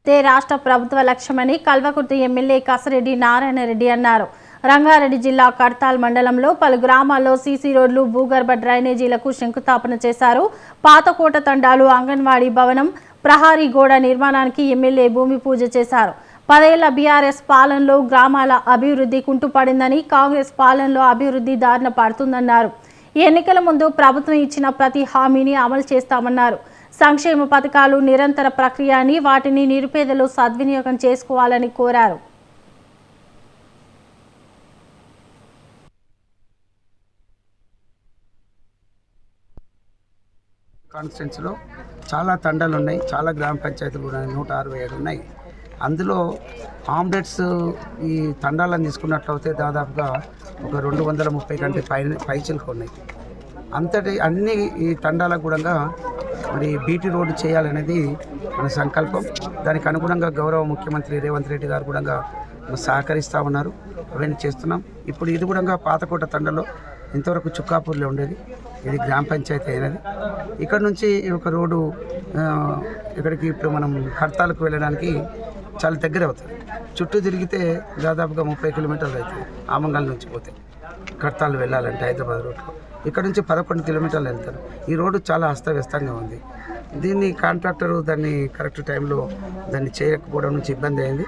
రాష్ట్ర ప్రభుత్వ లక్ష్యమని కల్వకుర్తి ఎమ్మెల్యే కసిరెడ్డి నారాయణ రెడ్డి అన్నారు. రంగారెడ్డి జిల్లా కడ్తాల్ మండలంలో పలు గ్రామాల్లో సీసీ రోడ్లు, భూగర్భ డ్రైనేజీలకు శంకుస్థాపన చేశారు. పాతకోట తండాలు, అంగన్వాడీ భవనం, ప్రహారీ గోడ నిర్మాణానికి ఎమ్మెల్యే భూమి పూజ చేశారు. 10 ఏళ్ల బీఆర్ఎస్ పాలనలో గ్రామాల అభివృద్ధి కుంటుపడిందని, కాంగ్రెస్ పాలనలో అభివృద్ధి దారిన పడుతుందన్నారు. ఈ ఎన్నికల ముందు ప్రభుత్వం ఇచ్చిన ప్రతి హామీని అమలు చేస్తామన్నారు. సంక్షేమ పథకాలు నిరంతర ప్రక్రియ అని, వాటిని నిరుపేదలు సద్వినియోగం చేసుకోవాలని కోరారు. కాన్స్టిట్యున్సీలో చాలా తండాలు ఉన్నాయి, చాలా గ్రామ పంచాయతీలు ఉన్నాయి, 167 ఉన్నాయి. అందులో ఆమ్లెట్స్ ఈ తండాలను తీసుకున్నట్లయితే దాదాపుగా ఒక 230 కంటే పైచిలకు ఉన్నాయి. అన్ని ఈ తండాలకు కూడా మరి బీటీ రోడ్డు చేయాలనేది మన సంకల్పం. దానికి అనుగుణంగా గౌరవ ముఖ్యమంత్రి రేవంత్ రెడ్డి గారు కూడా సహకరిస్తూ ఉన్నారు. అవన్నీ చేస్తున్నాం. ఇప్పుడు ఇది కూడా పాతకోట తండలో ఇంతవరకు చుక్కాపూర్లో ఉండేది, ఇది గ్రామ పంచాయతీ అయినది. ఇక్కడ నుంచి ఒక రోడ్డు ఇక్కడికి ఇప్పుడు మనం కడ్తాలకు వెళ్ళడానికి చాలా దగ్గర అవుతుంది. చుట్టూ తిరిగితే దాదాపుగా 30 కిలోమీటర్లు అవుతుంది. ఆమంగల్ నుంచి పోతే కడ్తాలు వెళ్ళాలంటే హైదరాబాద్ రోడ్లో ఇక్కడ నుంచి 11 కిలోమీటర్లు వెళ్తారు. ఈ రోడ్డు చాలా అస్తవ్యస్తంగా ఉంది. దీన్ని కాంట్రాక్టరు దాన్ని కరెక్ట్ టైంలో దాన్ని చేయకపోవడం నుంచి ఇబ్బంది అయింది.